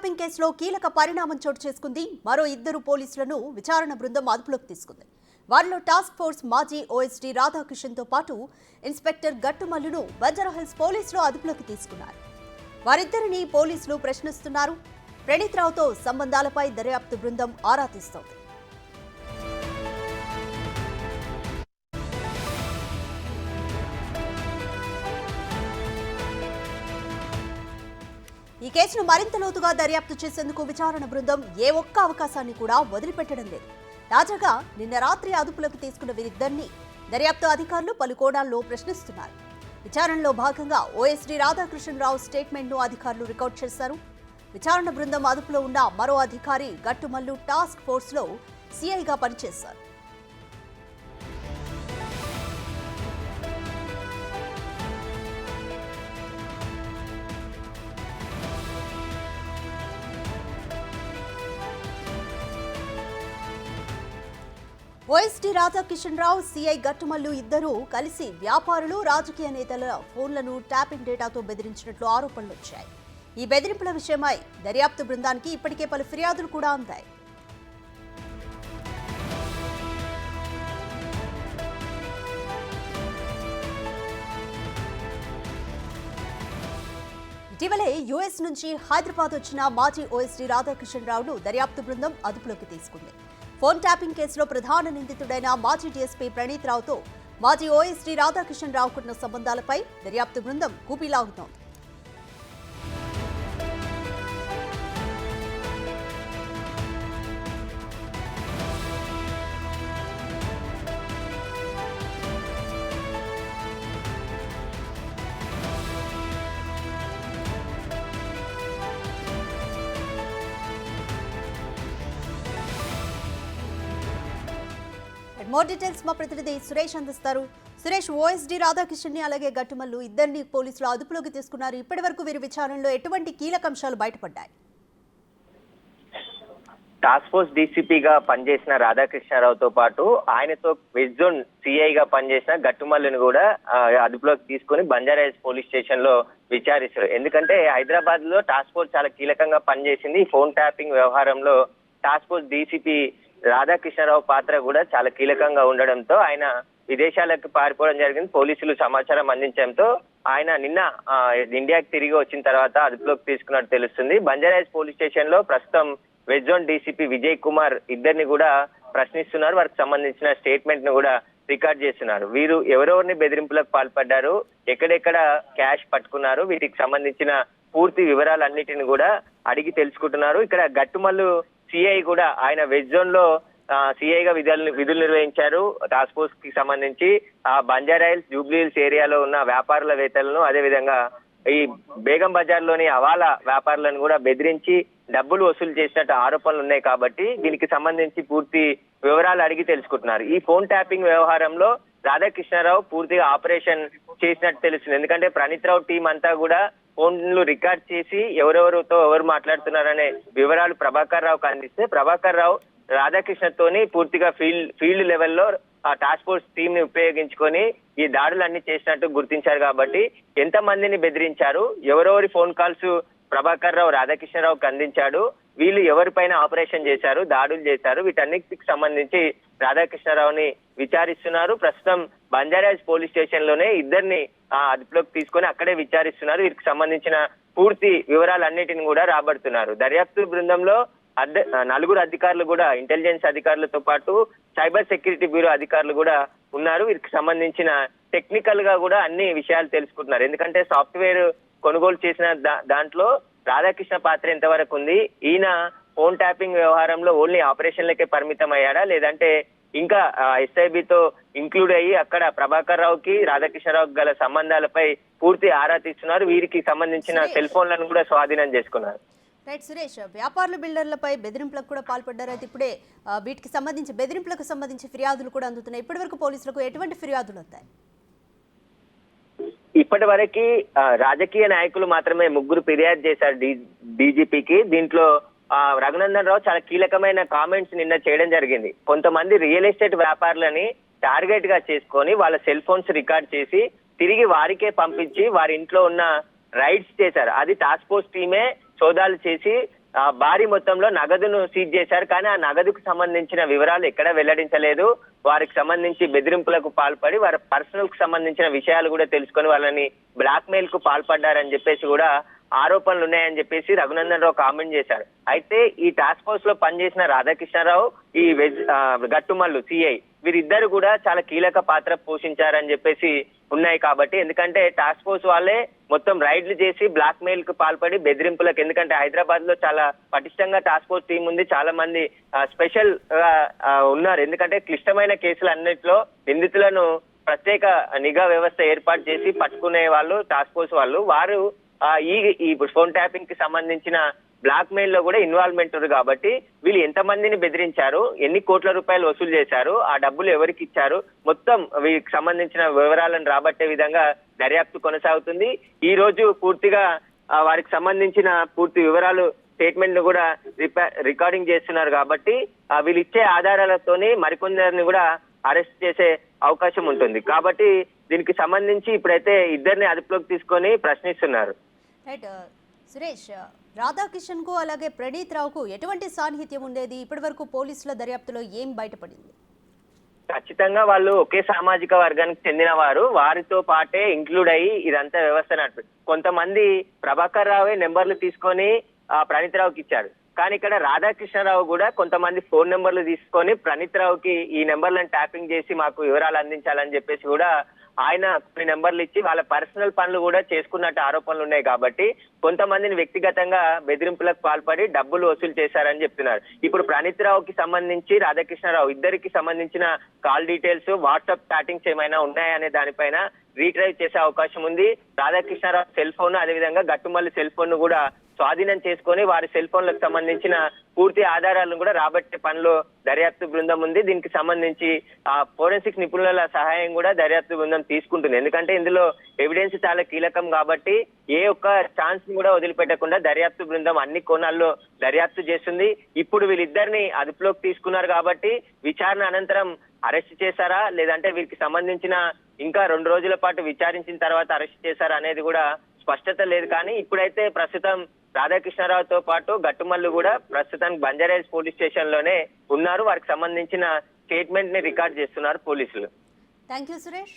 Tapping కేసులో కీలక పరిణామం చోటు చేసుకుంది. మరో ఇద్దరు పోలీసులను విచారణ బృందం అదుపులోకి తీసుకుంది. వారిలో టాస్క్ ఫోర్స్ మాజీ ఓఎస్డీ రాధాకృష్ణన్తో పాటు ఇన్స్పెక్టర్ గట్టుమల్లును బంజారాహిల్స్ పోలీసులు అదుపులోకి తీసుకున్నారు. వారిద్దరిని పోలీసులు ప్రశ్నిస్తున్నారు. ప్రణీత్ రావుతో సంబంధాలపై దర్యాప్తు బృందం ఆరా తీస్తోంది. ఈ కేసును మరింత లోతుగా దర్యాప్తు చేసేందుకు విచారణ బృందం ఏ ఒక్క అవకాశాన్ని కూడా వదిలిపెట్టడం లేదు. తాజాగా నిన్న రాత్రి అదుపులోకి తీసుకున్న వీరిద్దరిని దర్యాప్తు అధికారులు పలు కోణాల్లో ప్రశ్నిస్తున్నారు. విచారణలో భాగంగా ఓఎస్డీ రాధాకృష్ణరావు స్టేట్మెంట్ను అధికారులు రికార్డు చేశారు. విచారణ బృందం అదుపులో ఉన్న మరో అధికారి గట్టుమల్లు టాస్క్ ఫోర్స్లో సిఐగా పనిచేశారు. ఓఎస్డీ రాధాకృష్ణరావు, సిఐ గట్టుమల్లు ఇద్దరూ కలిసి వ్యాపారులు, రాజకీయ నేతల ఫోన్లను ట్యాపింగ్ డేటాతో బెదిరించినట్లు ఆరోపణలు వచ్చాయి. ఈ బెదిరింపుల విషయమై దర్యాప్తు బృందానికి ఇప్పటికే పలు ఫిర్యాదులు కూడా అందాయి. ఇటీవలే యుఎస్ నుంచి హైదరాబాద్ వచ్చిన మాజీ ఓఎస్డీ రాధాకృష్ణరావును దర్యాప్తు బృందం అదుపులోకి తీసుకుంది. ఫోన్ ట్యాపింగ్ కేసులో ప్రధాన నిందితుడైన మాజీ డీఎస్పీ ప్రణీత్ రావుతో మాజీ ఓఎస్డీ రాధాకృష్ణరావుకున్న సంబంధాలపై దర్యాప్తు బృందం కూపీలాగుతోంది. మోర్ డీటెయిల్స్ మా ప్రతినిధి సురేష్ అందిస్తారు. సురేష్, ఓఎస్డీ రాధాకృష్ణని అలాగే గట్టుమల్లు ఇద్దరిని పోలీసులు అదుపులోకి తీసుకున్నారు. ఇప్పటి వరకు వీరి విచారణలో ఎటువంటి కీలక అంశాలు బయటపడ్డాయి? టాస్క్ ఫోర్స్ డీసీపీగా పనిచేసిన రాధాకృష్ణరావుతో పాటు ఆయనతో వెస్ట్ జోన్ సిఐగా పనిచేసిన గట్టుమల్లుని కూడా అదుపులోకి తీసుకుని బంజారాహిల్స్ పోలీస్ స్టేషన్ లో విచారిస్తారు. ఎందుకంటే హైదరాబాద్ లో టాస్క్ ఫోర్స్ చాలా కీలకంగా పనిచేసింది. ఫోన్ ట్యాపింగ్ వ్యవహారంలో టాస్క్ ఫోర్స్ డీసీపీ రాధాకృష్ణరావు పాత్ర కూడా చాలా కీలకంగా ఉండడంతో ఆయన విదేశాలకు పారిపోవడం జరిగింది. పోలీసులు సమాచారం అందించడంతో ఆయన నిన్న ఇండియాకి తిరిగి వచ్చిన తర్వాత అదుపులోకి తీసుకున్నట్టు తెలుస్తుంది. బంజారాహిల్స్ పోలీస్ స్టేషన్ లో ప్రస్తుతం west zone DCP Vijay Kumar ఇద్దరిని కూడా ప్రశ్నిస్తున్నారు. వారికి సంబంధించిన స్టేట్మెంట్ ను కూడా రికార్డ్ చేస్తున్నారు. వీరు ఎవరెవరిని బెదిరింపులకు పాల్పడ్డారు, ఎక్కడెక్కడ క్యాష్ పట్టుకున్నారు, వీటికి సంబంధించిన పూర్తి వివరాలన్నిటిని కూడా అడిగి తెలుసుకుంటున్నారు. ఇక్కడ గట్టుమల్లు సిఐ కూడా ఆయన వెస్ట్ జోన్ లో సిఐగా విధులు నిర్వహించారు. టాస్క్ ఫోర్స్ కి సంబంధించి ఆ బంజారాహిల్స్, జూబ్లీహిల్స్ ఏరియాలో ఉన్న వ్యాపారుల అదేవిధంగా ఈ బేగం బజార్ లోని హవాలా వ్యాపారులను కూడా బెదిరించి డబ్బులు వసూలు చేసినట్టు ఆరోపణలు ఉన్నాయి. కాబట్టి దీనికి సంబంధించి పూర్తి వివరాలు అడిగి తెలుసుకుంటున్నారు. ఈ ఫోన్ ట్యాపింగ్ వ్యవహారంలో రాధాకృష్ణరావు పూర్తిగా ఆపరేషన్ చేసినట్టు తెలుస్తుంది. ఎందుకంటే ప్రణీత్ రావు టీం అంతా కూడా ఫోన్లు రికార్డ్ చేసి ఎవరెవరితో ఎవరు మాట్లాడుతున్నారనే వివరాలు ప్రభాకర్ రావుకు అందిస్తే ప్రభాకర్ రావు రాధాకృష్ణతోని పూర్తిగా ఫీల్డ్ లెవెల్లో ఆ టాస్క్ ఫోర్స్ టీమ్ ని ఉపయోగించుకొని ఈ దాడులన్నీ చేసినట్టు గుర్తించారు. కాబట్టి ఎంత మందిని బెదిరించారు, ఎవరెవరి ఫోన్ కాల్స్ ప్రభాకర్ రావు రాధాకృష్ణరావుకి అందించాడు, వీళ్ళు ఎవరిపైన ఆపరేషన్ చేశారు, దాడులు చేశారు, వీటన్నిటికి సంబంధించి రాధాకృష్ణరావుని విచారిస్తున్నారు. ప్రస్తుతం బంజారాహిల్స్ పోలీస్ స్టేషన్ లోనే ఇద్దరిని అదుపులోకి తీసుకొని అక్కడే విచారిస్తున్నారు. వీరికి సంబంధించిన పూర్తి వివరాలన్నిటిని కూడా రాబడుతున్నారు. దర్యాప్తు బృందంలో నలుగురు అధికారులు కూడా, ఇంటెలిజెన్స్ అధికారులతో పాటు సైబర్ సెక్యూరిటీ బ్యూరో అధికారులు కూడా ఉన్నారు. వీరికి సంబంధించిన టెక్నికల్ గా కూడా అన్ని విషయాలు తెలుసుకుంటున్నారు. ఎందుకంటే సాఫ్ట్వేర్ కొనుగోలు చేసిన దాంట్లో రాధాకృష్ణ పాత్ర ఎంతవరకు ఉంది, ఈయన ఫోన్ ట్యాపింగ్ వ్యవహారంలో ఓన్లీ ఆపరేషన్లకే పరిమితం అయ్యాడా, లేదంటే ఇంకా ఎస్ఐబితో ఇంక్లూడ్ అయ్యి అక్కడ ప్రభాకర్ రావుకి రాధాకృష్ణరావుకి గల సంబంధాలపై పూర్తి ఆరా తీస్తున్నారు. వీరికి సంబంధించిన సెల్ ఫోన్లను కూడా స్వాధీనం చేసుకున్నారు. రైట్ సురేష్, వ్యాపారుల బిల్డర్లపై బెదిరింపులకు కూడా పాల్పడ్డారు. అయితే ఇప్పుడే వీటికి సంబంధించి బెదిరింపులకు సంబంధించి ఫిర్యాదులు కూడా అందుతున్నాయి. ఇప్పటి వరకు పోలీసులకు ఎటువంటి ఫిర్యాదులు వస్తాయి? ఇప్పటి వరకు రాజకీయ నాయకులు మాత్రమే ముగ్గురు ఫిర్యాదు చేశారు డీజీపీకి. దీంట్లో రఘునందన్ రావు చాలా కీలకమైన కామెంట్స్ నిన్న చేయడం జరిగింది. కొంతమంది రియల్ ఎస్టేట్ వ్యాపారులని టార్గెట్ గా చేసుకొని వాళ్ళ సెల్ ఫోన్స్ రికార్డ్ చేసి తిరిగి వారికే పంపించి వారి ఇంట్లో ఉన్న రైడ్స్ చేశారు. అది టాస్క్ ఫోర్స్ టీమే సోదాలు చేసి భారీ మొత్తంలో నగదును సీజ్ చేశారు. కానీ ఆ నగదుకు సంబంధించిన వివరాలు ఎక్కడ వెల్లడించలేదు. వారికి సంబంధించి బెదిరింపులకు పాల్పడి వారి పర్సనల్ కు సంబంధించిన విషయాలు కూడా తెలుసుకొని వాళ్ళని బ్లాక్ మెయిల్ కు పాల్పడ్డారని చెప్పేసి కూడా ఆరోపణలు ఉన్నాయని చెప్పేసి రఘునందన్ రావు కామెంట్ చేశారు. అయితే ఈ టాస్క్ ఫోర్స్ లో పనిచేసిన రాధాకృష్ణారావు, ఈ గట్టుమల్లు సిఐ వీరిద్దరు కూడా చాలా కీలక పాత్ర పోషించారని చెప్పేసి ఉన్నాయి. కాబట్టి ఎందుకంటే టాస్క్ ఫోర్స్ వాళ్ళే మొత్తం రైడ్లు చేసి బ్లాక్ మెయిల్ కు పాల్పడి బెదిరింపులకు, ఎందుకంటే హైదరాబాద్ లో చాలా పటిష్టంగా టాస్క్ ఫోర్స్ టీం ఉంది, చాలా మంది స్పెషల్ గా ఉన్నారు. ఎందుకంటే క్లిష్టమైన కేసులు అన్నిట్లో నిందితులను ప్రత్యేక నిఘా వ్యవస్థ ఏర్పాటు చేసి పట్టుకునే వాళ్ళు టాస్క్ ఫోర్స్ వాళ్ళు. వారు ఈ ఫోన్ ట్యాపింగ్ కి సంబంధించిన బ్లాక్ మెయిల్ లో కూడా ఇన్వాల్వ్మెంట్ ఉంది. కాబట్టి వీళ్ళు ఎంతమందిని బెదిరించారు, ఎన్ని కోట్ల రూపాయలు వసూలు చేశారు, ఆ డబ్బులు ఎవరికి ఇచ్చారు, మొత్తం వీరికి సంబంధించిన వివరాలను రాబట్టే విధంగా దర్యాప్తు కొనసాగుతుంది. ఈ రోజు పూర్తిగా వారికి సంబంధించిన పూర్తి వివరాలు స్టేట్మెంట్ ను కూడా రికార్డింగ్ చేస్తున్నారు. కాబట్టి వీళ్ళు ఇచ్చే ఆధారాలతోని మరికొందరిని కూడా అరెస్ట్ చేసే అవకాశం ఉంటుంది. కాబట్టి దీనికి సంబంధించి ఇప్పుడైతే ఇద్దరిని అదుపులోకి తీసుకొని ప్రశ్నిస్తున్నారు. రైట్ సురేష్, రాధాకిషన్ కు అలాగే ప్రణీత్ రావుకు ఎటువంటి సాన్నిహిత్యం ఉండేది? ఇప్పటి వరకు పోలీసుల దర్యాప్తులో ఏం బయటపడింది? ఖచ్చితంగా వాళ్ళు ఒకే సామాజిక వర్గానికి చెందిన వారు. వారితో పాటే ఇంక్లూడ్ అయ్యి ఇదంతా వ్యవస్థ నడిపి కొంతమంది ప్రభాకర్ రావే నెంబర్లు తీసుకొని ప్రణీత్ రావుకి ఇచ్చారు. కానీ ఇక్కడ రాధాకృష్ణరావు కూడా కొంతమంది ఫోన్ నెంబర్లు తీసుకొని ప్రణీత్ రావుకి ఈ నెంబర్లను ట్యాపింగ్ చేసి మాకు వివరాలు అందించాలని చెప్పేసి కూడా ఆయన కొన్ని నెంబర్లు ఇచ్చి వాళ్ళ పర్సనల్ పనులు కూడా చేసుకున్నట్టు ఆరోపణలు ఉన్నాయి. కాబట్టి కొంతమందిని వ్యక్తిగతంగా బెదిరింపులకు పాల్పడి డబ్బులు వసూలు చేశారని చెప్తున్నారు. ఇప్పుడు ప్రణీత్ రావుకి సంబంధించి రాధాకృష్ణరావు ఇద్దరికి సంబంధించిన కాల్ డీటెయిల్స్, వాట్సాప్ చాటింగ్స్ ఏమైనా ఉన్నాయనే దానిపైన రీట్రైవ్ చేసే అవకాశం ఉంది. రాధాకృష్ణరావు సెల్ ఫోన్, అదేవిధంగా గట్టుమల్లి సెల్ ఫోన్ కూడా స్వాధీనం చేసుకొని వారి సెల్ ఫోన్లకు సంబంధించిన పూర్తి ఆధారాలను కూడా రాబట్టే పనిలో దర్యాప్తు బృందం ఉంది. దీనికి సంబంధించి ఫోరెన్సిక్ నిపుణుల సహాయం కూడా దర్యాప్తు బృందం తీసుకుంటుంది. ఎందుకంటే ఇందులో ఎవిడెన్స్ చాలా కీలకం. కాబట్టి ఏ ఒక్క ఛాన్స్ ని కూడా వదిలిపెట్టకుండా దర్యాప్తు బృందం అన్ని కోణాల్లో దర్యాప్తు చేస్తుంది. ఇప్పుడు వీళ్ళిద్దరిని అదుపులోకి తీసుకున్నారు. కాబట్టి విచారణ అనంతరం అరెస్ట్ చేశారా, లేదంటే వీరికి సంబంధించిన ఇంకా 2 రోజుల పాటు విచారించిన తర్వాత అరెస్ట్ చేశారా అనేది కూడా స్పష్టత లేదు. కానీ ఇప్పుడైతే ప్రస్తుతం రాధాకృష్ణరావుతో పాటు గట్టుమల్లు కూడా ప్రస్తుతానికి బంజారాహిల్స్ పోలీస్ స్టేషన్ లోనే ఉన్నారు. వారికి సంబంధించిన స్టేట్మెంట్ ని రికార్డ్ చేస్తున్నారు పోలీసులు. Thank you Suresh.